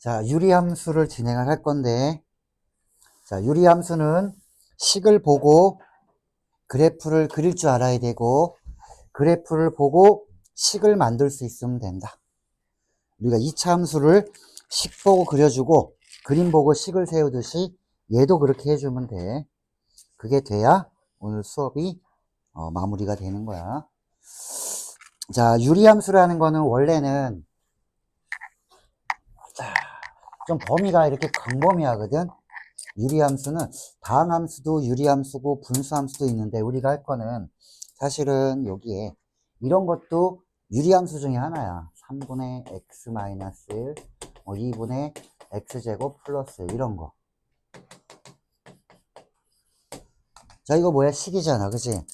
자, 유리함수를 진행을 할 건데, 자, 유리함수는 식을 보고 그래프를 그릴 줄 알아야 되고, 그래프를 보고 식을 만들 수 있으면 된다. 우리가 2차 함수를 식 보고 그려주고, 그림 보고 식을 세우듯이 얘도 그렇게 해주면 돼. 그게 돼야 오늘 수업이 마무리가 되는 거야. 자, 유리함수라는 거는 원래는 좀 범위가 이렇게 광범위하거든. 유리함수는 다항함수도 유리함수고 분수함수도 있는데 우리가 할 거는 사실은 여기에 이런 것도 유리함수 중에 하나야. 3분의 x-1, 2분의 x제곱 플러스 1 이런 거. 자, 이거 뭐야? 식이잖아. 그치?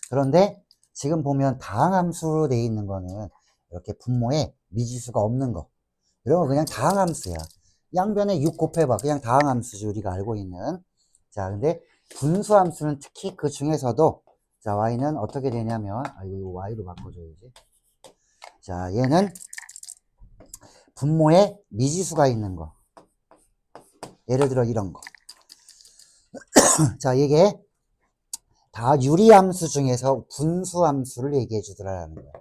그런데 지금 보면 다항함수로 돼 있는 거는 이렇게 분모에 미지수가 없는 거. 이런 거 그냥 다항함수야. 양변에 6 곱해봐. 그냥 다항함수지, 우리가 알고 있는. 자, 근데 분수함수는 특히 그 중에서도, 자, y는 어떻게 되냐면, 이거 y로 바꿔줘야지. 자, 얘는 분모에 미지수가 있는 거. 예를 들어 이런 거. 자, 이게 다 유리함수 중에서 분수함수를 얘기해 주더라는 거야.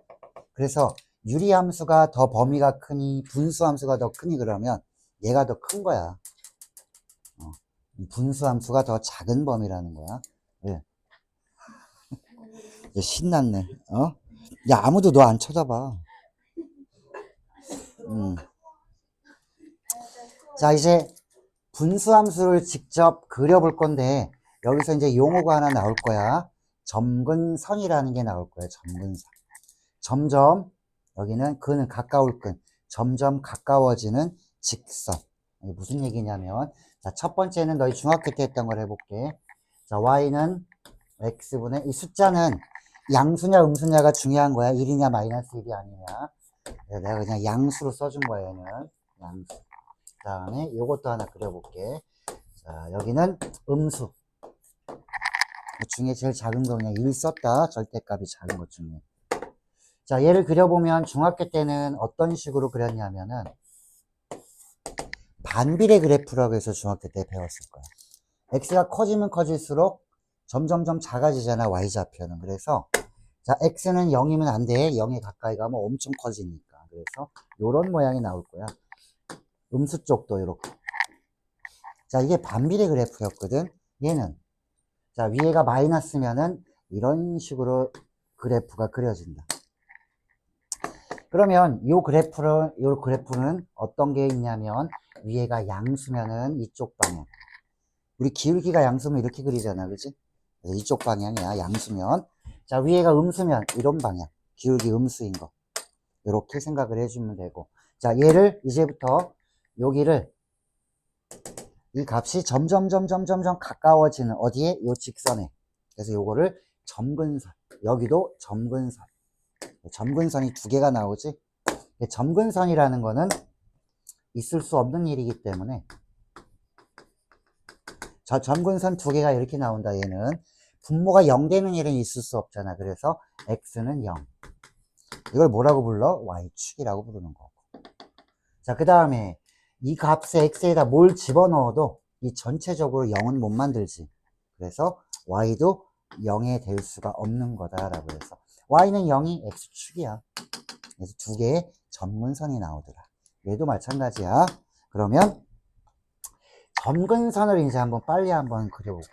그래서 유리함수가 더 범위가 크니, 분수함수가 더 크니 그러면 얘가 더 큰 거야. 분수함수가 더 작은 범위라는 거야. 왜? 신났네. 야, 아무도 너 안 쳐다봐. 자, 이제 분수함수를 직접 그려볼 건데 여기서 이제 용어가 하나 나올 거야. 점근선이라는 게 나올 거야. 점근선. 점점, 여기는 그는 가까울 끈, 점점 가까워지는 직선. 이게 무슨 얘기냐면, 자, 첫 번째는 너희 중학교 때 했던 걸 해볼게. 자, y는 x분의, 이 숫자는 양수냐 음수냐가 중요한 거야. 1이냐 마이너스 1이 아니냐. 내가 그냥 양수로 써준 거야, 얘는. 양수. 그 다음에 요것도 하나 그려볼게. 자, 여기는 음수. 그 중에 제일 작은 거 그냥 1 썼다. 절대값이 작은 것 중에. 자, 얘를 그려보면 중학교 때는 어떤 식으로 그렸냐면은 반비례 그래프라고 해서 중학교 때 배웠을 거야. x가 커지면 커질수록 점점점 작아지잖아, y좌표는. 그래서 자, x는 0이면 안 돼. 0에 가까이 가면 엄청 커지니까. 그래서 요런 모양이 나올 거야. 음수 쪽도 이렇게. 자, 이게 반비례 그래프였거든. 얘는 자, 위에가 마이너스면은 이런 식으로 그래프가 그려진다. 그러면 요 그래프는 어떤 게 있냐면 위에가 양수면은 이쪽 방향. 우리 기울기가 양수면 이렇게 그리잖아. 그지? 그래서 이쪽 방향이야. 양수면. 자, 위에가 음수면 이런 방향. 기울기 음수인 거. 이렇게 생각을 해주면 되고. 자, 얘를 이제부터 여기를 이 값이 점점 가까워지는 어디에? 요 직선에. 그래서 요거를 점근선. 여기도 점근선. 점근선이 두 개가 나오지. 점근선이라는 거는 있을 수 없는 일이기 때문에 저 점근선 두 개가 이렇게 나온다. 얘는 분모가 0 되는 일은 있을 수 없잖아. 그래서 x는 0. 이걸 뭐라고 불러? y축이라고 부르는 거고. 자, 그 다음에 이 값에 x에다 뭘 집어넣어도 이 전체적으로 0은 못 만들지. 그래서 y도 0에 될 수가 없는 거다라고 해서 y는 0이 x축이야. 그래서 두 개의 점근선이 나오더라. 얘도 마찬가지야. 그러면 점근선을 이제 빨리 한번 그려볼까.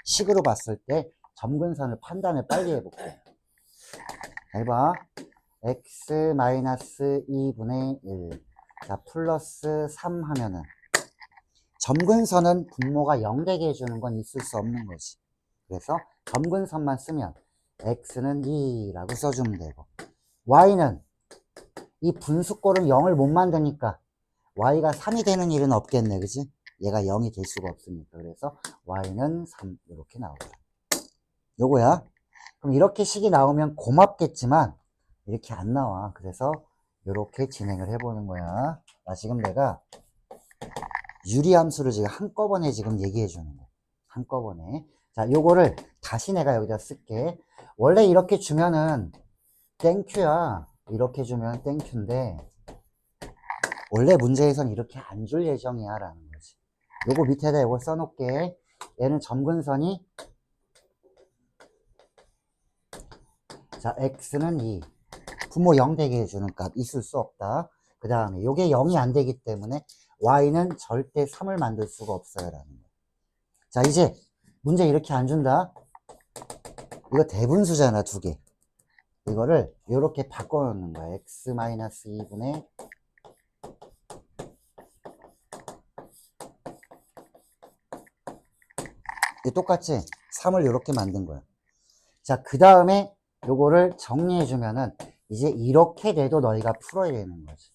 식으로 봤을 때 점근선을 판단을 빨리 해볼게. 해봐. x-2분의 1. 자, 플러스 3 하면은 점근선은 분모가 0 되게 해주는 건 있을 수 없는 거지. 그래서 점근선만 쓰면 x는 2라고 써주면 되고, y는 이 분수꼴은 0을 못 만드니까 y가 3이 되는 일은 없겠네. 그지? 얘가 0이 될 수가 없으니까. 그래서 y는 3 이렇게 나오더라. 요거야. 그럼 이렇게 식이 나오면 고맙겠지만 이렇게 안 나와. 그래서 이렇게 진행을 해보는 거야. 지금 내가 유리함수를 지금 한꺼번에 지금 얘기해 주는 거야. 한꺼번에. 자, 요거를 다시 내가 여기다 쓸게. 원래 이렇게 주면은 땡큐야. 이렇게 주면 땡큐인데 원래 문제에선 이렇게 안 줄 예정이야 라는 거지. 요거 밑에다 요거 써놓을게. 얘는 점근선이 자 x는 2 분모 0 되게 해주는 값 있을 수 없다. 그 다음에 요게 0이 안 되기 때문에 y는 절대 3을 만들 수가 없어요 라는 거. 자 이제 문제 이렇게 안 준다. 이거 대분수잖아 두 개. 이거를 이렇게 바꿔놓는 거야. x-2분의 똑같이 3을 이렇게 만든 거야. 자, 그 다음에 요거를 정리해주면은 이제 이렇게 돼도 너희가 풀어야 되는 거지.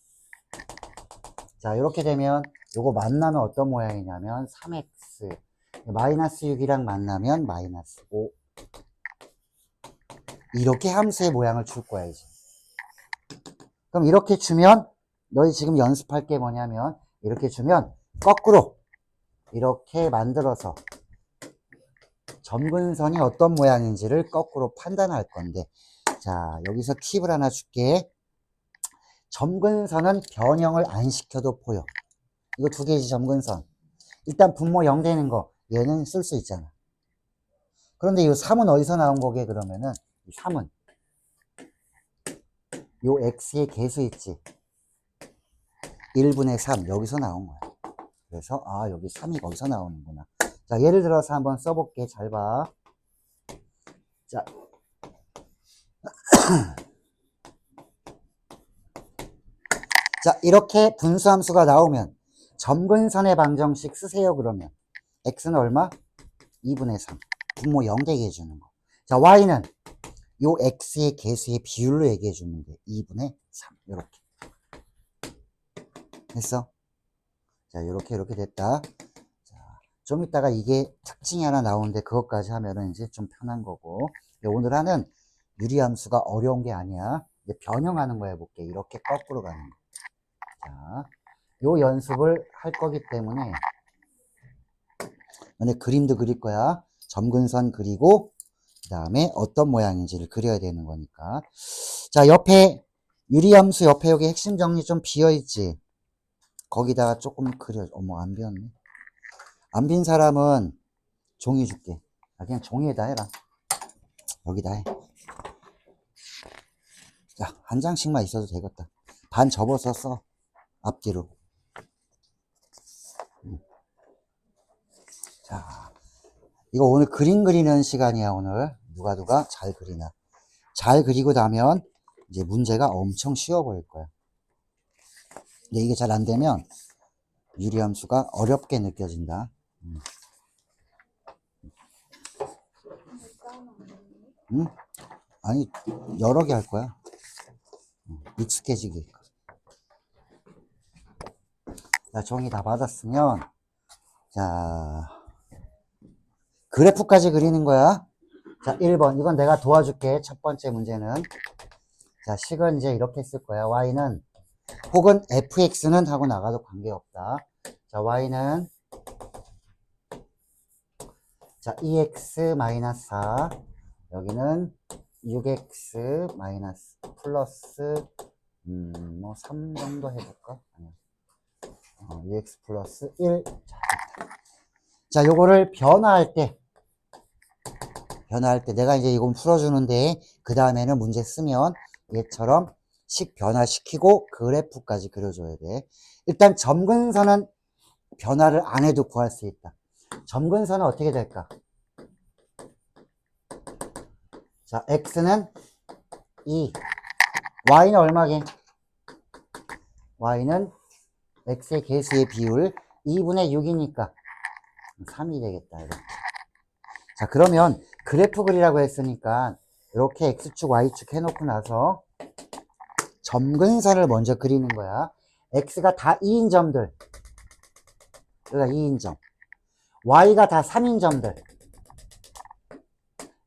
자, 이렇게 되면 요거 만나면 어떤 모양이냐면 3x 마이너스 6이랑 만나면 마이너스 5 이렇게 함수의 모양을 줄 거야 이제. 그럼 이렇게 주면 너희 지금 연습할 게 뭐냐면 이렇게 주면 거꾸로 이렇게 만들어서 점근선이 어떤 모양인지를 거꾸로 판단할 건데, 자 여기서 팁을 하나 줄게. 점근선은 변형을 안 시켜도 보여. 이거 두 개지 점근선. 일단 분모 0 되는 거 얘는 쓸 수 있잖아. 그런데 이 3은 어디서 나온 거게? 그러면은 이 3은 요 x의 개수 있지 1분의 3 여기서 나온 거야. 그래서 아 여기 3이 거기서 나오는구나. 자 예를 들어서 한번 써볼게. 잘 봐. 자 자, 이렇게 분수함수가 나오면 점근선의 방정식 쓰세요. 그러면 x는 얼마? 2분의 3 분모 0 되게 해주는 거. 자 y는 요 x의 개수의 비율로 얘기해 주면 돼. 2분의 3 이렇게 됐어? 자 이렇게 됐다. 자, 좀 이따가 이게 특징이 하나 나오는데 그것까지 하면은 이제 좀 편한 거고. 오늘 하는 유리함수가 어려운 게 아니야. 이제 변형하는 거 해볼게. 이렇게 거꾸로 가는 거. 자, 요 연습을 할 거기 때문에 너네 그림도 그릴 거야. 점근선 그리고 그 다음에 어떤 모양인지를 그려야 되는 거니까. 자 옆에 유리함수 옆에 여기 핵심 정리 좀 비어있지. 거기다가 조금 그려. 어머 안 비었네. 안 빈 사람은 종이 줄게. 아, 그냥 종이에다 해라. 여기다 해. 자, 한 장씩만 있어도 되겠다. 반 접어서 써. 앞뒤로. 자, 이거 오늘 그림 그리는 시간이야, 오늘. 누가 잘 그리나. 잘 그리고 나면 이제 문제가 엄청 쉬워 보일 거야. 근데 이게 잘 안 되면 유리함수가 어렵게 느껴진다. 응? 아니, 여러 개 할 거야. 익숙해지게. 자, 종이 다 받았으면, 자, 그래프까지 그리는 거야. 자, 1번. 이건 내가 도와줄게. 첫 번째 문제는. 자, 식은 이제 이렇게 쓸 거야. y는, 혹은 fx는 하고 나가도 관계없다. 자, y는, 자, 2x-4. 여기는 6x 마이너스 플러스, 뭐, 3 정도 해볼까? 아니야. 2x 플러스 1. 자, 요거를 변화할 때 내가 이제 이건 풀어주는데 그 다음에는 문제 쓰면 얘처럼 식 변화시키고 그래프까지 그려줘야 돼. 일단 점근선은 변화를 안 해도 구할 수 있다. 점근선은 어떻게 될까? 자, x는 2, y는 얼마게? y는 x의 개수의 비율 2분의 6이니까 3이 되겠다. 이렇게. 자, 그러면 그래프 그리라고 했으니까 이렇게 x축, y축 해놓고 나서 점근선을 먼저 그리는 거야. x가 다 2인 점들. 여기가 2인 점. y가 다 3인 점들.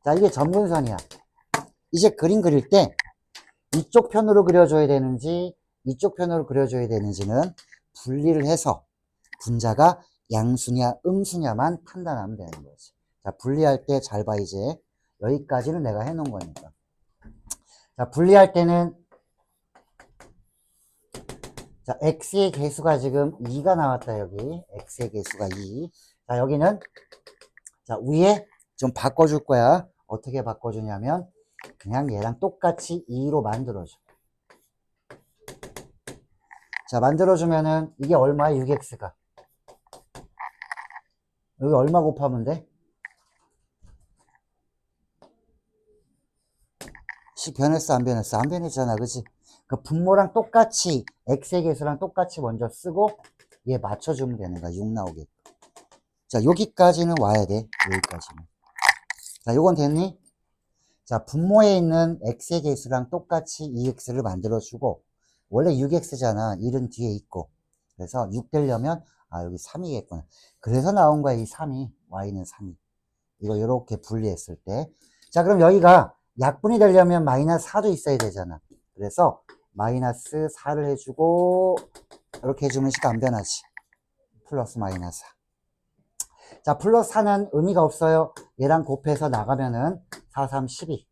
자, 이게 점근선이야. 이제 그림 그릴 때 이쪽 편으로 그려줘야 되는지 이쪽 편으로 그려줘야 되는지는 분리를 해서 분자가 양수냐 음수냐만 판단하면 되는 거지. 자, 분리할 때 잘 봐. 이제 여기까지는 내가 해놓은 거니까. 자, 분리할 때는 자, x의 개수가 지금 2가 나왔다, 여기. x의 개수가 2. 자, 여기는, 자, 위에 좀 바꿔줄 거야. 어떻게 바꿔주냐면, 그냥 얘랑 똑같이 2로 만들어줘. 자, 만들어주면은, 이게 얼마야, 6x가? 여기 얼마 곱하면 돼? 식 변했어, 안 변했어? 안 변했잖아, 그치? 그 분모랑 똑같이, x의 개수랑 똑같이 먼저 쓰고, 얘 맞춰주면 되는 거야, 6 나오게. 자, 여기까지는 와야 돼, 여기까지는. 자, 요건 됐니? 자, 분모에 있는 x의 개수랑 똑같이 2x를 만들어주고, 원래 6x잖아. 1은 뒤에 있고. 그래서 6 되려면, 아, 여기 3이겠구나. 그래서 나온 거야, 이 3이. y는 3이. 이거 이렇게 분리했을 때. 자, 그럼 여기가 약분이 되려면 마이너스 4도 있어야 되잖아. 그래서 마이너스 4를 해주고, 이렇게 해주면 식 안 변하지. 플러스 마이너스 4. 자, 플러스 4는 의미가 없어요. 얘랑 곱해서 나가면은 4, 3, 12.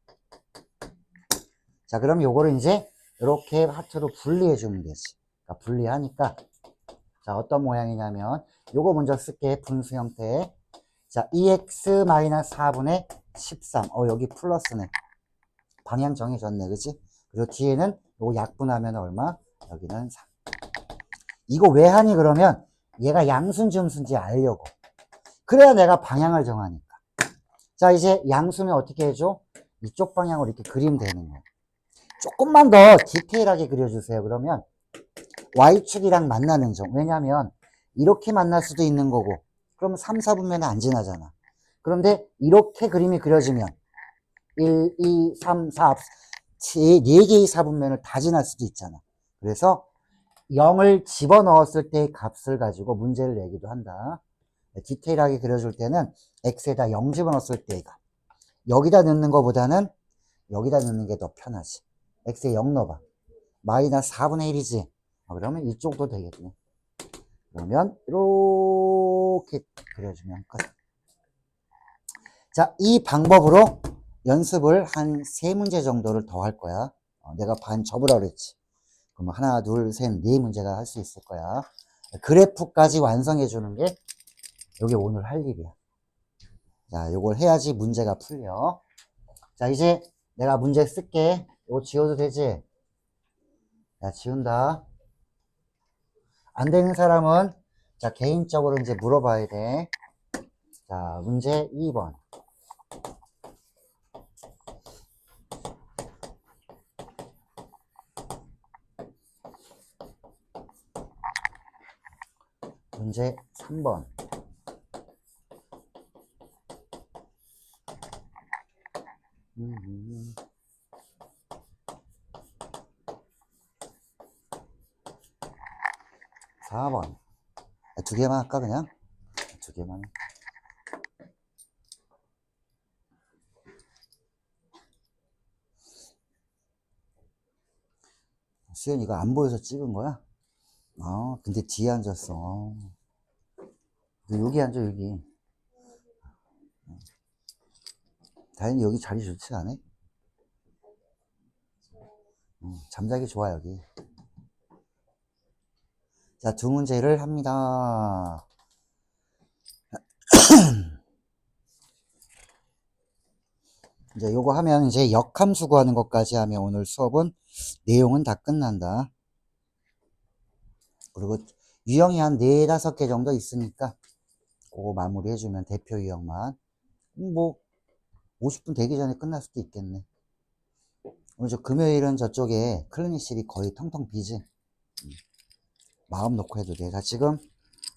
자, 그럼 요거를 이제 이렇게 하트로 분리해 주면 되지. 그러니까 분리하니까, 자, 어떤 모양이냐면, 요거 먼저 쓸게. 분수 형태. 자, 2x-4분의 13. 여기 플러스네. 방향 정해졌네. 그치? 그리고 뒤에는 요거 약분하면 얼마? 여기는 3. 이거 왜 하니, 그러면? 얘가 양수인지 음수인지 알려고. 그래야 내가 방향을 정하니까. 자, 이제 양수는 어떻게 해줘? 이쪽 방향으로 이렇게 그리면 되는 거야. 조금만 더 디테일하게 그려주세요. 그러면 Y축이랑 만나는 점. 왜냐면 이렇게 만날 수도 있는 거고, 그럼 3, 4분면은 안 지나잖아. 그런데 이렇게 그림이 그려지면 1, 2, 3, 4, 4개의 4분면을 다 지날 수도 있잖아. 그래서 0을 집어넣었을 때의 값을 가지고 문제를 내기도 한다. 디테일하게 그려줄 때는 x에다 0 집어넣었을 때의 값. 여기다 넣는 것보다는 여기다 넣는 게 더 편하지. x에 0 넣어봐. 마이너스 4분의 1이지. 그러면 이쪽도 되겠네. 그러면 이렇게 그려주면 끝. 자, 이 방법으로 연습을 한 3문제 정도를 더 할 거야. 내가 반 접으라 그랬지. 그럼 하나, 둘, 셋, 4문제가 할 수 있을 거야. 그래프까지 완성해 주는 게 이게 오늘 할 일이야. 자, 요걸 해야지 문제가 풀려. 자, 이제 내가 문제 쓸게. 이거 지워도 되지? 자, 지운다. 안 되는 사람은 자, 개인적으로 이제 물어봐야 돼. 자, 문제 2번. 문제 3번. 음. 4번. 두 개만 할까, 그냥? 두 개만. 수현, 이거 안 보여서 찍은 거야? 근데 뒤에 앉았어. 너 여기 앉아, 여기. 다행히 여기 자리 좋지 않아? 잠자기 좋아, 여기. 자, 두 문제를 합니다. 이제 요거 하면 이제 역함수 구하는 것까지 하면 오늘 수업은 내용은 다 끝난다. 그리고 유형이 한 4, 5개 정도 있으니까 그거 마무리 해주면 대표 유형만. 뭐 50분 되기 전에 끝날 수도 있겠네. 오늘 저 금요일은 저쪽에 클리닉실이 거의 텅텅 비지. 마음 놓고 해도 돼. 자, 지금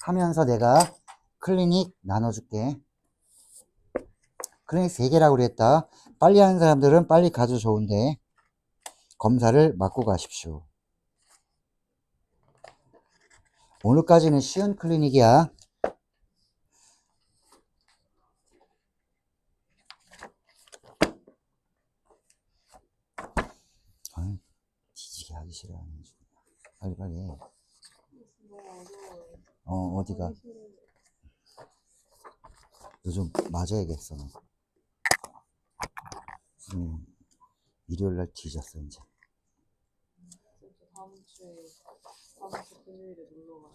하면서 내가 클리닉 나눠줄게. 클리닉 3개라고 그랬다. 빨리 하는 사람들은 빨리 가도 좋은데 검사를 맞고 가십시오. 오늘까지는 쉬운 클리닉이야. 뒤지게 하기 싫어하는 중. 빨리 해. 어디가? 너 좀 맞아야겠어. 일요일날 뒤졌어 이제. 다음 주 금요일에 놀러 가요.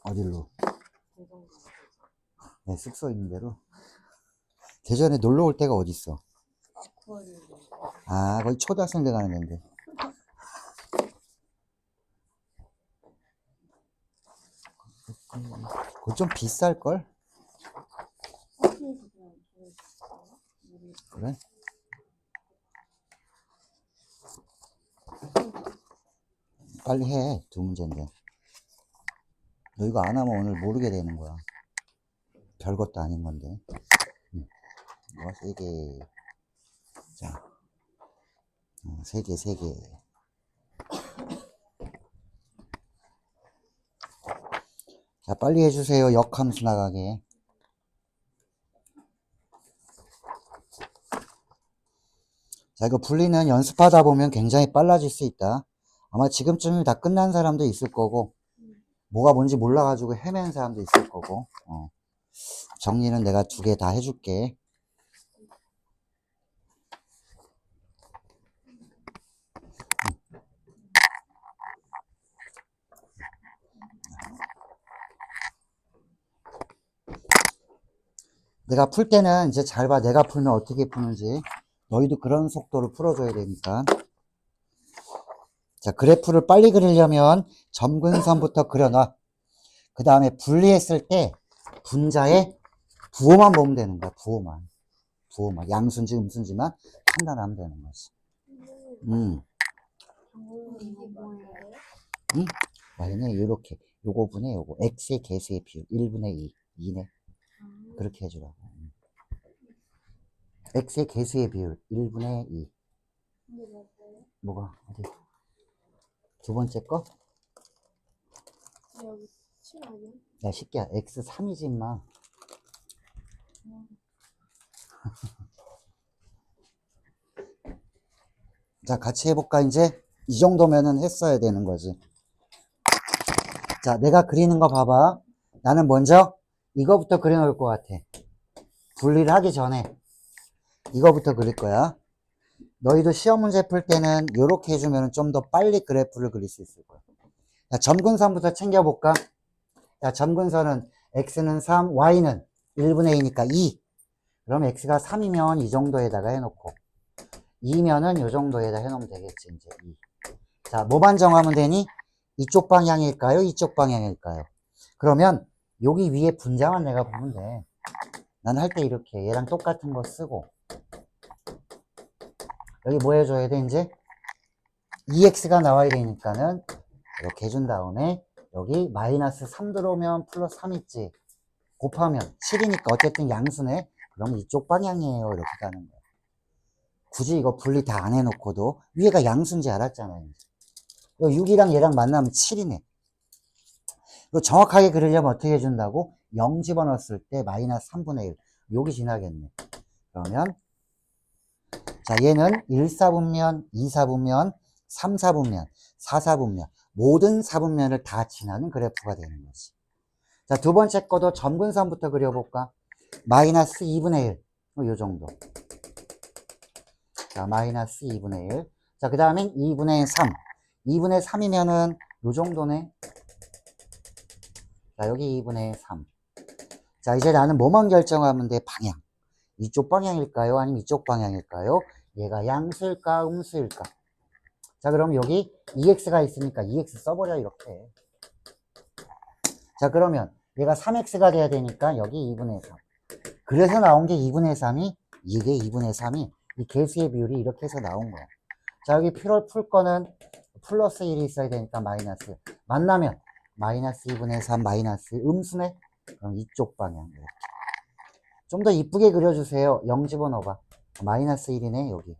어딜로? 대전 가요. 내 숙소 있는 대로. 대전에 놀러 올 데가 어딨어? 아쿠아리움. 아, 거기 초등학생들 가는 데인데. 그거 좀 비쌀걸? 학교에서 그냥 보내주세요. 우리 그래? 빨리 해. 두 문제인데. 너 이거 안 하면 오늘 모르게 되는 거야. 별것도 아닌 건데. 뭐, 세 개. 자, 세 개, 세 개. 자, 빨리 해주세요. 역함수 나가게. 자, 이거 분리는 연습하다 보면 굉장히 빨라질 수 있다. 아마 지금쯤이면 다 끝난 사람도 있을 거고, 뭐가 뭔지 몰라가지고 헤매는 사람도 있을 거고, 정리는 내가 두 개 다 해줄게. 내가 풀 때는 이제 잘 봐. 내가 풀면 어떻게 푸는지. 너희도 그런 속도로 풀어줘야 되니까. 자, 그래프를 빨리 그리려면 점근선부터 그려놔. 그 다음에 분리했을 때 분자의 부호만 보면 되는 거야. 부호만. 부호만. 양수인지 음수인지만 판단하면 되는 거지. 이게 뭐예요? 응? 얘는 이렇게. 요거 분의 요거. x의 개수의 비율. 1분의 2. 2네. 그렇게 해주라고. x의 개수의 비율. 1분의 2. 뭐가? 어디? 두 번째 거? 여기 7 아니야? 야, 쉽게. x 3이지, 임마. 자, 같이 해볼까, 이제? 이 정도면은 했어야 되는 거지. 자, 내가 그리는 거 봐봐. 나는 먼저 이거부터 그려놓을 것 같아. 분리를 하기 전에 이거부터 그릴 거야. 너희도 시험 문제 풀 때는 이렇게 해주면 좀 더 빨리 그래프를 그릴 수 있을 거야. 자, 점근선부터 챙겨볼까? 자, 점근선은 x는 3, y는 1분의 2니까 2. 그럼 x가 3이면 이 정도에다가 해놓고 2면은 이 정도에다 해놓으면 되겠지, 이제 2. 자, 뭐만 정하면 되니? 이쪽 방향일까요? 이쪽 방향일까요? 그러면 여기 위에 분자만 내가 보면 돼. 난 할 때 이렇게 얘랑 똑같은 거 쓰고 여기 뭐 해줘야 돼, 이제? 2x가 나와야 되니까는 이렇게 해준 다음에 여기 마이너스 3 들어오면 플러스 3 있지. 곱하면 7이니까 어쨌든 양수네. 그럼 이쪽 방향이에요. 이렇게 가는 거야. 굳이 이거 분리 다 안 해놓고도 위에가 양수인지 알았잖아요. 6이랑 얘랑 만나면 7이네. 이거 정확하게 그리려면 어떻게 해준다고? 0 집어넣었을 때 마이너스 3분의 1. 여기 지나겠네. 그러면 자, 얘는 1, 4분면, 2, 4분면, 3, 4분면, 4, 4분면 모든 4분면을 다 지나는 그래프가 되는 거지. 자, 두 번째 거도 점근선부터 그려볼까? 마이너스 2분의 1. 요 정도. 자, 마이너스 2분의 1. 자, 그 다음엔 2분의 3. 2분의 3이면은 요 정도네. 자, 여기 2분의 3. 자, 이제 나는 뭐만 결정하면 돼? 방향. 이쪽 방향일까요? 아니면 이쪽 방향일까요? 얘가 양수일까? 음수일까? 자, 그럼 여기 2x가 있으니까 2x 써버려, 이렇게. 자, 그러면 얘가 3x가 돼야 되니까 여기 2분의 3. 그래서 나온 게 2분의 3이, 이게 2분의 3이 이 개수의 비율이 이렇게 해서 나온 거야. 자, 여기 풀 거는 플러스 1이 있어야 되니까 마이너스. 만나면 마이너스 2분의 3 마이너스 음수네? 그럼 이쪽 방향. 이렇게. 좀 더 이쁘게 그려주세요. 0 집어넣어봐. 마이너스 1이네, 여기.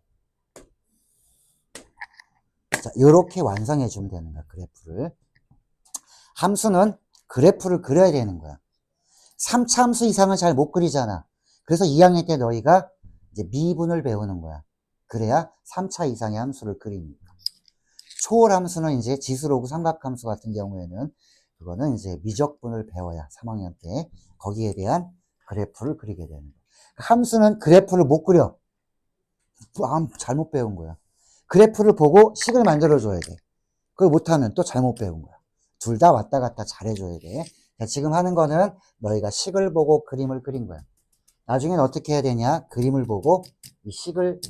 자, 이렇게 완성해주면 되는 거야, 그래프를. 함수는 그래프를 그려야 되는 거야. 3차 함수 이상은 잘 못 그리잖아. 그래서 2학년 때 너희가 이제 미분을 배우는 거야. 그래야 3차 이상의 함수를 그리니까. 초월 함수는 이제 지수로그 삼각함수 같은 경우에는 그거는 이제 미적분을 배워야 3학년 때 거기에 대한 그래프를 그리게 되는 거야. 함수는 그래프를 못 그려. 잘못 배운 거야. 그래프를 보고 식을 만들어줘야 돼. 그걸 못하면 또 잘못 배운 거야. 둘 다 왔다 갔다 잘해줘야 돼. 자, 지금 하는 거는 너희가 식을 보고 그림을 그린 거야. 나중엔 어떻게 해야 되냐? 그림을 보고 이 식을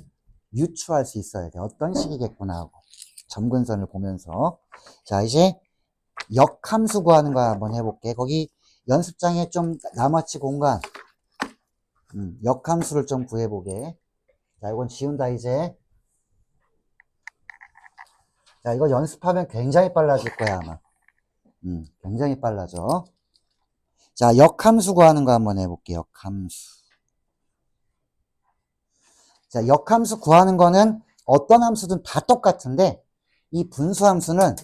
유추할 수 있어야 돼. 어떤 식이겠구나 하고. 점근선을 보면서. 자, 이제 역함수 구하는 거 한번 해볼게. 거기 연습장에 좀 나머지 공간, 역함수를 좀 구해보게. 자, 이건 지운다, 이제. 자, 이거 연습하면 굉장히 빨라질 거야, 아마. 굉장히 빨라져. 자, 역함수 구하는 거 한번 해볼게, 역함수. 자, 역함수 구하는 거는 어떤 함수든 다 똑같은데, 이 분수함수는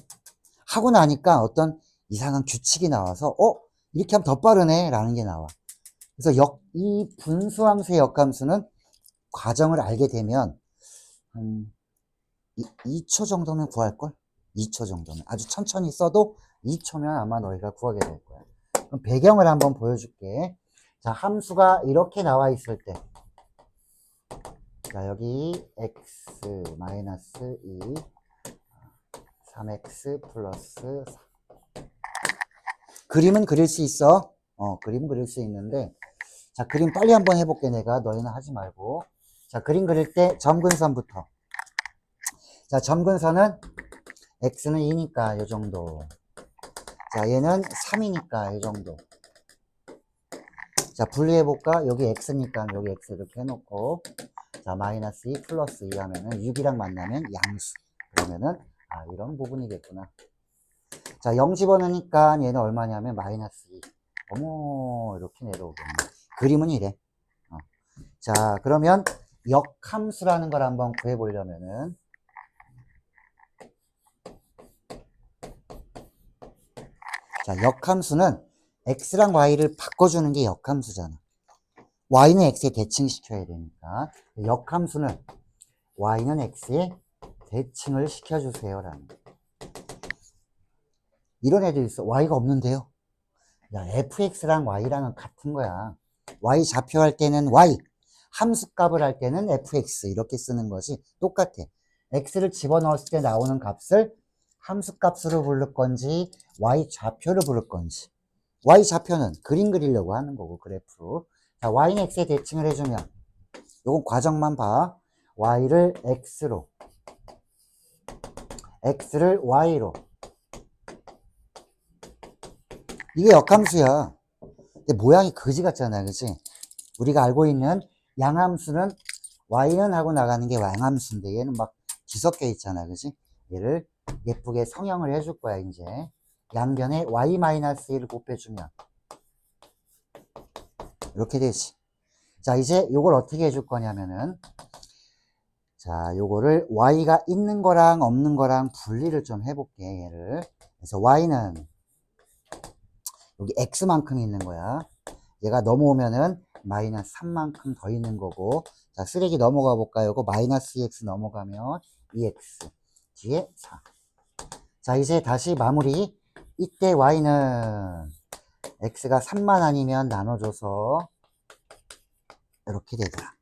하고 나니까 어떤 이상한 규칙이 나와서, 이렇게 하면 더 빠르네, 라는 게 나와. 그래서 이 분수함수의 역함수는 과정을 알게 되면, 한 2초 정도면 구할걸? 2초 정도면. 아주 천천히 써도 2초면 아마 너희가 구하게 될 거야. 그럼 배경을 한번 보여줄게. 자, 함수가 이렇게 나와 있을 때. 자, 여기 x 마이너스 2, 3x 플러스 4. 그림은 그릴 수 있어. 그림 그릴 수 있는데. 자, 그림 빨리 한번 해볼게, 내가. 너희는 하지 말고. 자, 그림 그릴 때 점근선부터. 자, 점근선은 x는 2니까 이 정도. 자, 얘는 3이니까 이 정도. 자, 분리해볼까? 여기 x니까 여기 x 이렇게 해놓고. 자, 마이너스 2 플러스 2 하면은 6이랑 만나면 양수. 그러면은, 이런 부분이겠구나. 자, 0 집어넣으니까 얘는 얼마냐면 마이너스 2. 어머, 이렇게 내려오겠네. 그림은 이래. 자, 그러면 역함수라는 걸 한번 구해보려면은, 자, 역함수는 x랑 y를 바꿔주는 게 역함수잖아. y는 x에 대칭시켜야 되니까. 역함수는 y는 x에 대칭을 시켜주세요. 라는. 이런 애도 있어. y가 없는데요. 야, fx랑 y랑은 같은 거야. y 좌표 할 때는 y, 함수 값을 할 때는 fx 이렇게 쓰는 것이 똑같아. x를 집어넣었을 때 나오는 값을 함수 값으로 부를 건지 y 좌표를 부를 건지. y 좌표는 그림 그리려고 하는 거고, 그래프. 자, y는 x에 대칭을 해주면 요건 과정만 봐. y를 x로, x를 y로. 이게 역함수야. 근데 모양이 거지 같잖아, 그치? 우리가 알고 있는 양함수는 y는 하고 나가는 게 양함수인데 얘는 막 뒤섞여 있잖아, 그치? 얘를 예쁘게 성형을 해줄 거야, 이제. 양변에 y-1을 곱해주면 이렇게 되지. 자, 이제 요걸 어떻게 해줄 거냐면은, 자, 요거를 y가 있는 거랑 없는 거랑 분리를 좀 해볼게, 얘를. 그래서 y는 여기 x만큼 있는 거야. 얘가 넘어오면은 마이너스 3만큼 더 있는 거고. 자, 쓰레기 넘어가 볼까요? 이거 마이너스 2x 넘어가면 2x 뒤에 4. 자, 이제 다시 마무리. 이때 y는 x가 3만 아니면 나눠줘서 이렇게 되더라.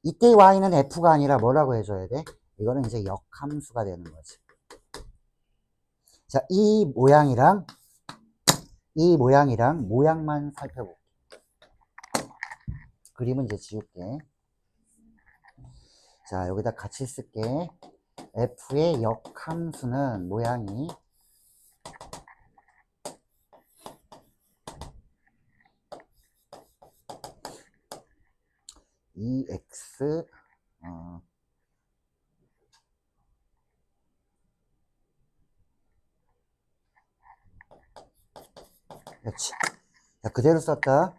이때 y는 f가 아니라 뭐라고 해줘야 돼? 이거는 이제 역함수가 되는 거지. 자, 이 모양이랑 모양만 살펴볼게. 그림은 이제 지울게. 자, 여기다 같이 쓸게. f의 역함수는 모양이 x 그렇지. 자, 그대로 썼다.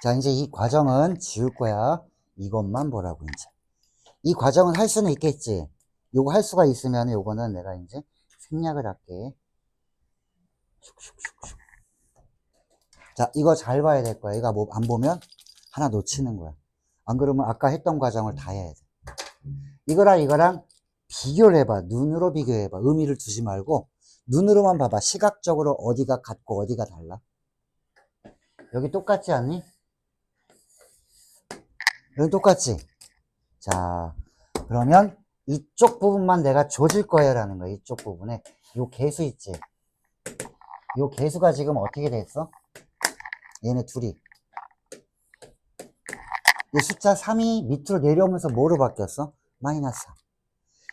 자, 이제 이 과정은 지울 거야. 이것만 보라고, 이제. 이 과정은 할 수는 있겠지. 요거 할 수가 있으면 요거는 내가 이제 생략을 할게. 슉슉슉슉. 자, 이거 잘 봐야 될 거야. 얘가 뭐 안 보면 하나 놓치는 거야. 안 그러면 아까 했던 과정을 다 해야 돼. 이거랑 비교를 해봐. 눈으로 비교해봐. 의미를 두지 말고 눈으로만 봐봐. 시각적으로 어디가 같고 어디가 달라. 여기 똑같지 않니? 여기 똑같지? 자, 그러면 이쪽 부분만 내가 조질 거예요 라는 거야. 이쪽 부분에 요 개수 있지. 요 개수가 지금 어떻게 됐어? 얘네 둘이 이 숫자 3이 밑으로 내려오면서 뭐로 바뀌었어? 마이너스 3.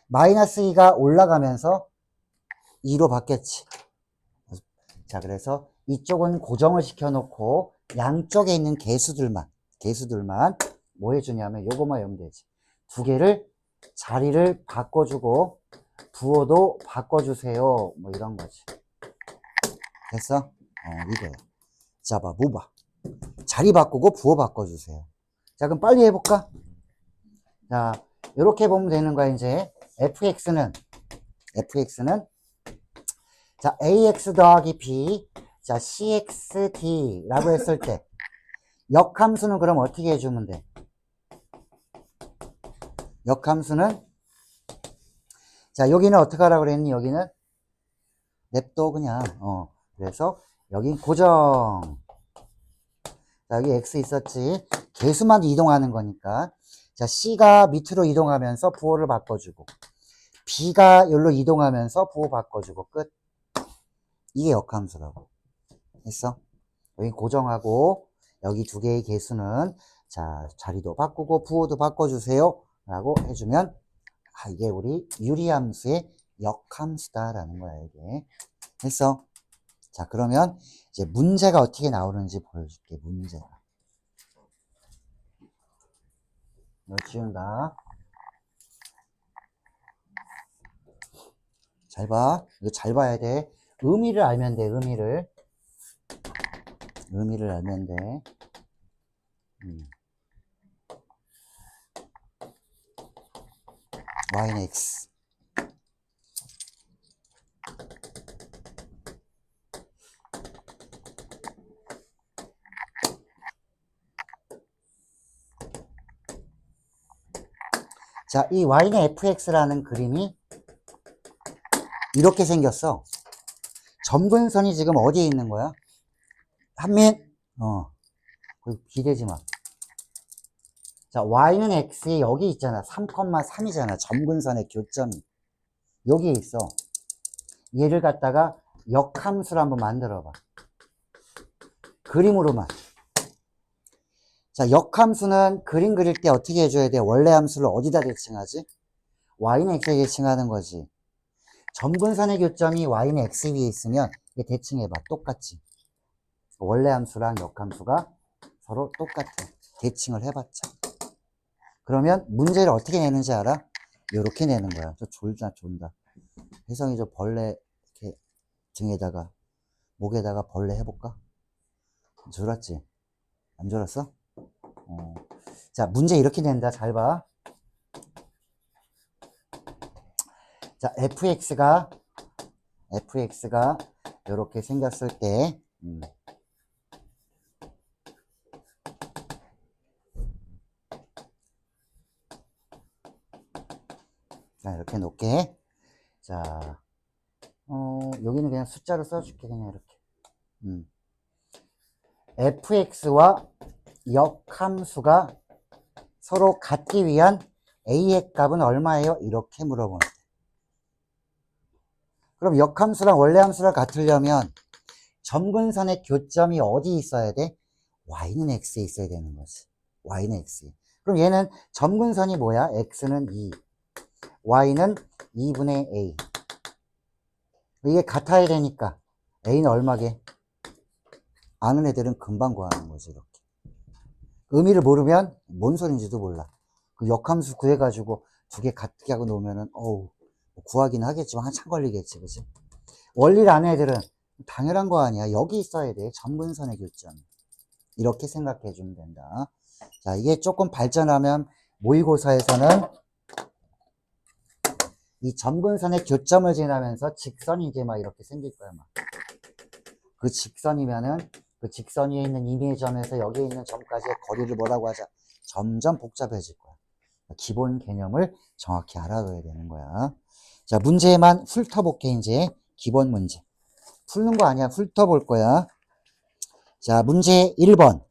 마이너스 2가 올라가면서 2로 바뀌었지. 자, 그래서 이쪽은 고정을 시켜놓고 양쪽에 있는 개수들만 뭐 해주냐면 요거만 외우면 되지. 두 개를 자리를 바꿔주고 부호도 바꿔주세요. 뭐 이런 거지. 됐어? 이거야. 자, 봐, 뭐 봐. 자리 바꾸고 부호 바꿔주세요. 자, 그럼 빨리 해볼까? 자, 이렇게 보면 되는 거야, 이제. fx는, 자, ax 더하기 b, 자, cxd라고 했을 때, 역함수는 그럼 어떻게 해주면 돼? 역함수는, 자, 여기는 어떻게 하라고 그랬니? 여기는? 냅둬, 그냥. 그래서, 여긴 고정. 자, 여기 x 있었지. 개수만 이동하는 거니까. 자, C가 밑으로 이동하면서 부호를 바꿔주고, B가 여기로 이동하면서 부호 바꿔주고, 끝. 이게 역함수라고. 했어? 여기 고정하고, 여기 두 개의 개수는, 자, 자리도 바꾸고, 부호도 바꿔주세요. 라고 해주면, 이게 우리 유리함수의 역함수다라는 거야, 이게. 했어? 자, 그러면, 이제 문제가 어떻게 나오는지 보여줄게, 문제가. 이거 지운다. 잘 봐. 이거 잘 봐야 돼. 의미를 알면 돼, 의미를. 의미를 알면 돼. y는 x. 자, 이 y는 fx라는 그림이 이렇게 생겼어. 점근선이 지금 어디에 있는 거야? 한민, 기대지 마. 자, y는 x에 여기 있잖아. 3,3이잖아. 점근선의 교점이. 여기에 있어. 얘를 갖다가 역함수로 한번 만들어 봐. 그림으로만. 자, 역함수는 그림 그릴 때 어떻게 해줘야 돼? 원래 함수를 어디다 대칭하지? y는 x에 대칭하는 거지. 점근선의 교점이 y는 x 위에 있으면 이게 대칭해봐. 똑같지. 원래 함수랑 역함수가 서로 똑같아. 대칭을 해봤자. 그러면 문제를 어떻게 내는지 알아? 이렇게 내는 거야. 저 졸다. 혜성이 저 벌레 이렇게 등에다가 목에다가 벌레 해볼까? 졸았지? 안 졸았어? 자, 문제 이렇게 낸다. 잘 봐. 자, fx가 이렇게 생겼을 때, 자, 이렇게 놓게. 자, 여기는 그냥 숫자로 써줄게. 그냥 이렇게. fx와 역함수가 서로 같기 위한 a의 값은 얼마예요? 이렇게 물어보는 거예요. 그럼 역함수랑 원래함수랑 같으려면 점근선의 교점이 어디 있어야 돼? y는 x에 있어야 되는 거지. y는 x에. 그럼 얘는 점근선이 뭐야? x는 2, y는 2분의 a. 이게 같아야 되니까 a는 얼마게? 아는 애들은 금방 구하는 거지. 이렇게. 의미를 모르면 뭔 소린지도 몰라. 그 역함수 구해가지고 두 개 같게 하고 놓으면은 구하긴 하겠지만 한참 걸리겠지, 그치? 원리를 아는 애들은 당연한 거 아니야. 여기 있어야 돼. 점근선의 교점. 이렇게 생각해 주면 된다. 자, 이게 조금 발전하면 모의고사에서는 이 점근선의 교점을 지나면서 직선이 이제 막 이렇게 생길 거야, 막. 그 직선이면은 그 직선 위에 있는 임의의 점에서 여기에 있는 점까지의 거리를 뭐라고 하자? 점점 복잡해질 거야. 기본 개념을 정확히 알아둬야 되는 거야. 자, 문제만 훑어볼게, 이제. 기본 문제. 푸는 거 아니야. 훑어볼 거야. 자, 문제 1번.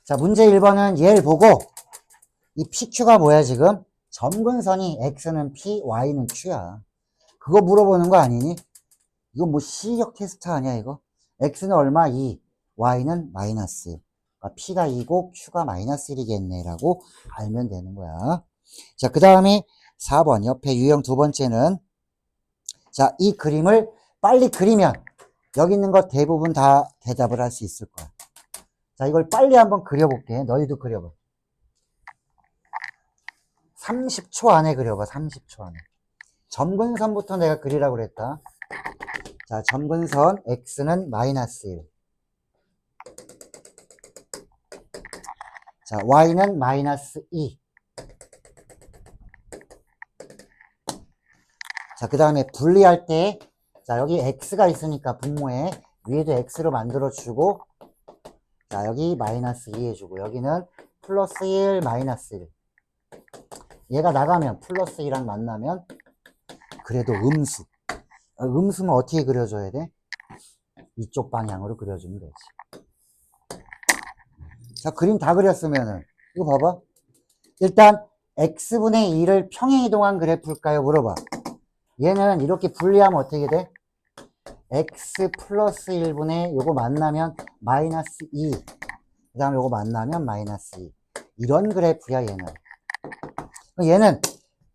자, 문제 1번은 얘를 보고 이 PQ가 뭐야, 지금? 점근선이 X는 P, Y는 Q야. 그거 물어보는 거 아니니? 이거 뭐 시력 테스트 아니야, 이거? X는 얼마? 2, Y는 마이너스 1. 그러니까 P가 2고 Q가 마이너스 1이겠네, 라고 알면 되는 거야. 자, 그 다음에 4번, 옆에 유형 두 번째는, 자, 이 그림을 빨리 그리면, 여기 있는 거 대부분 다 대답을 할 수 있을 거야. 자, 이걸 빨리 한번 그려볼게. 너희도 그려봐. 30초 안에 그려봐, 30초 안에. 점근선부터 내가 그리라고 그랬다. 자, 점근선 X는 마이너스 1. 자, Y는 마이너스 2. 자, 그 다음에 분리할 때, 자, 여기 X가 있으니까 분모에 위에도 X로 만들어주고, 자, 여기 마이너스 2 해주고, 여기는 플러스 1, 마이너스 1. 얘가 나가면 플러스 2랑 만나면, 그래도 음수. 음수는 어떻게 그려줘야 돼? 이쪽 방향으로 그려주면 되지. 자, 그림 다 그렸으면은, 이거 봐봐. 일단, X분의 2를 평행이동한 그래프일까요? 물어봐. 얘는 이렇게 분리하면 어떻게 돼? X 플러스 1분의 요거 만나면 마이너스 2. 그 다음에 요거 만나면 마이너스 2. 이런 그래프야, 얘는. 얘는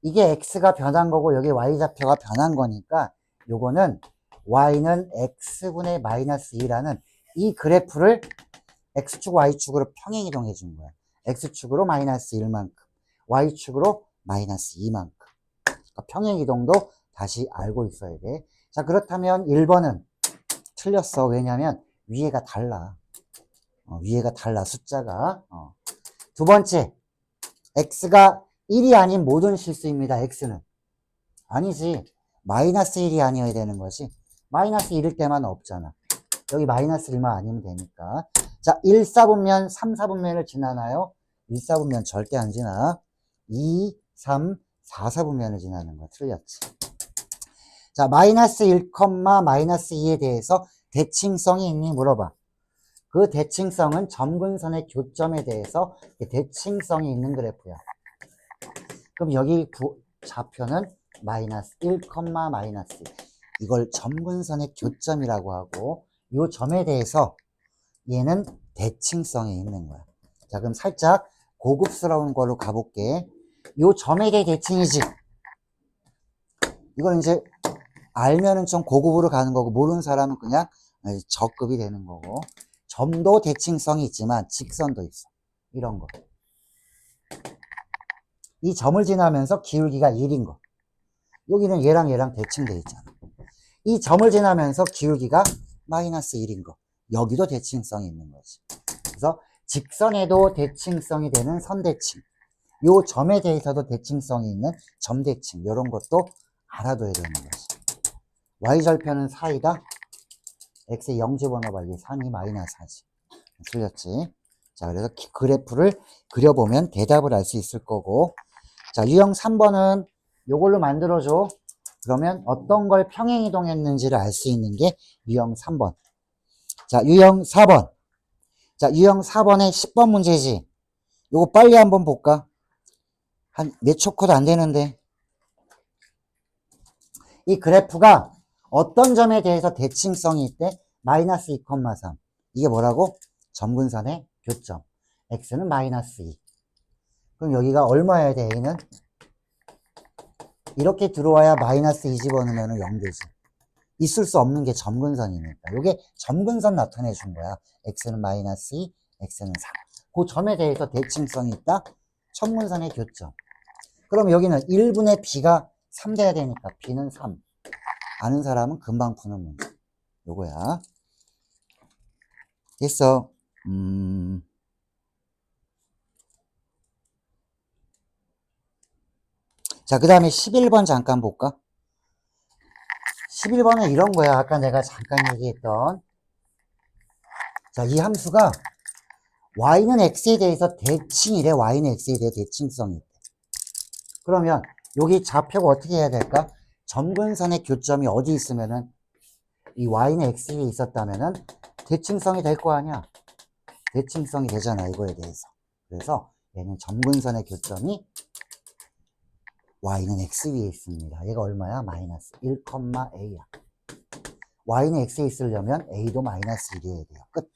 이게 X가 변한 거고 여기 Y좌표가 변한 거니까 요거는 Y는 X분의 마이너스 2라는 이 그래프를 X축, Y축으로 평행이동해 준 거야. X축으로 마이너스 1만큼, Y축으로 마이너스 2만큼. 그러니까 평행이동도 다시 알고 있어야 돼. 자, 그렇다면 1번은 틀렸어. 왜냐면 위에가 달라. 위에가 달라, 숫자가. 두 번째, X가 1이 아닌 모든 실수입니다. X는. 아니지. 마이너스 1이 아니어야 되는 거지. 마이너스 1일 때만 없잖아. 여기 마이너스 1만 아니면 되니까. 자, 1, 4분면, 3, 4분면을 지나나요? 1, 4분면 절대 안 지나. 2, 3, 4, 4분면을 지나는 거 틀렸지. 자, 마이너스 1, 마이너스 2에 대해서 대칭성이 있니? 물어봐. 그 대칭성은 점근선의 교점에 대해서 대칭성이 있는 그래프야. 그럼 여기 좌표는 마이너스 1, 마이너스 1. 이걸 점근선의 교점이라고 하고 이 점에 대해서 얘는 대칭성이 있는 거야. 자, 그럼 살짝 고급스러운 걸로 가볼게. 이 점에 대해 대칭이지. 이걸 이제 알면은 좀 고급으로 가는 거고 모르는 사람은 그냥 저급이 되는 거고. 점도 대칭성이 있지만 직선도 있어. 이런 거. 이 점을 지나면서 기울기가 1인 거. 여기는 얘랑 대칭돼 있잖아. 이 점을 지나면서 기울기가 마이너스 1인 거. 여기도 대칭성이 있는 거지. 그래서 직선에도 대칭성이 되는 선대칭. 요 점에 대해서도 대칭성이 있는 점대칭. 이런 것도 알아둬야 되는 거지. Y절편은 4이다. X의 0 집어넣어봐. 이게 3이 마이너스 4지. 틀렸지. 자, 그래서 그래프를 그려보면 대답을 알 수 있을 거고. 자, 유형 3번은 요걸로 만들어줘. 그러면 어떤 걸 평행이동했는지를 알 수 있는 게 유형 3번. 자, 유형 4번. 자, 유형 4번의 10번 문제지. 요거 빨리 한번 볼까? 한 몇 초 컷 안 되는데. 이 그래프가 어떤 점에 대해서 대칭성이 있대? 마이너스 2,3. 이게 뭐라고? 점근선의 교점. X는 마이너스 2. 그럼 여기가 얼마여야 돼, A는? 이렇게 들어와야 마이너스 2 집어넣으면 0 되지. 있을 수 없는 게 점근선이니까. 이게 점근선 나타내 준 거야. X는 마이너스 2, X는 3. 그 점에 대해서 대칭성이 있다? 점근선의 교점. 그럼 여기는 1분의 B가 3 돼야 되니까 B는 3. 아는 사람은 금방 푸는 문제. 요거야. 됐어. 자, 그 다음에 11번 잠깐 볼까? 11번은 이런 거야. 아까 내가 잠깐 얘기했던. 자, 이 함수가 y는 x에 대해서 대칭이래. y는 x에 대해 대칭성이 있대. 그러면 여기 좌표가 어떻게 해야 될까? 점근선의 교점이 어디 있으면은 이 y는 x에 있었다면은 대칭성이 될 거 아니야. 대칭성이 되잖아. 이거에 대해서. 그래서 얘는 점근선의 교점이 y는 x 위에 있습니다. 얘가 얼마야? 마이너스 1,a야. y는 x에 있으려면 a도 마이너스 1이어야 돼요. 끝.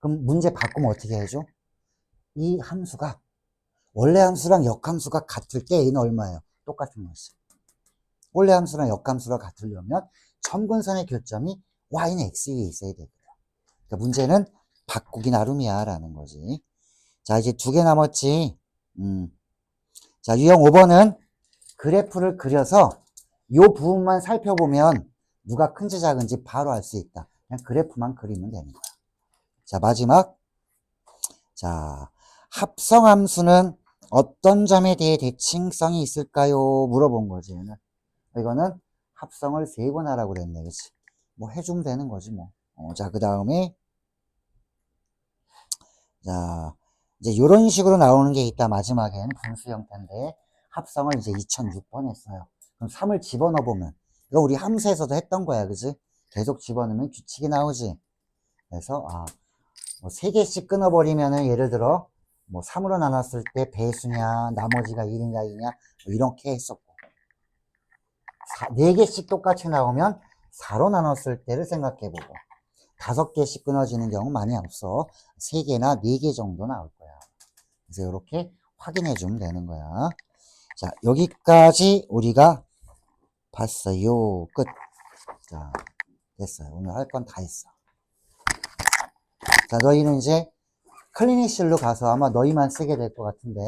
그럼 문제 바꾸면 어떻게 해줘? 이 함수가 원래 함수랑 역함수가 같을 때 a는 얼마예요? 똑같은 것이. 원래 함수랑 역함수가 같으려면 점근선의 교점이 y는 x 위에 있어야 되거든. 그러니까 문제는 바꾸기 나름이야 라는 거지. 자, 이제 2개 남았지. 자, 유형 5번은 그래프를 그려서 요 부분만 살펴보면 누가 큰지 작은지 바로 알 수 있다. 그냥 그래프만 그리면 되는 거야. 자, 마지막. 자, 합성함수는 어떤 점에 대해 대칭성이 있을까요? 물어본 거지. 이거는 합성을 3번 하라고 그랬네. 그치? 뭐 해주면 되는 거지, 뭐. 자, 그 다음에, 자, 이제 요런 식으로 나오는 게 있다. 마지막엔 분수 형태인데, 합성을 이제 2006번 했어요. 그럼 3을 집어넣어 보면, 이거 우리 함수에서도 했던 거야. 그지? 계속 집어넣으면 규칙이 나오지. 그래서, 뭐 3개씩 끊어버리면은, 예를 들어, 뭐 3으로 나눴을 때 배수냐, 나머지가 1인가 2냐, 뭐 이렇게 했었고, 4개씩 똑같이 나오면 4로 나눴을 때를 생각해보고, 5개씩 끊어지는 경우 많이 없어. 3개나 4개 정도 나올 거야. 그래서 이렇게 확인해주면 되는 거야. 자, 여기까지 우리가 봤어요. 끝. 자, 됐어요. 오늘 할 건 다 했어. 자, 너희는 이제 클리닉실로 가서 아마 너희만 쓰게 될 것 같은데,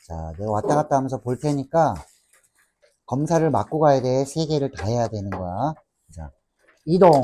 자, 내가 왔다 갔다 하면서 볼 테니까 검사를 맞고 가야 돼. 3개를 다 해야 되는 거야. 자, 이동.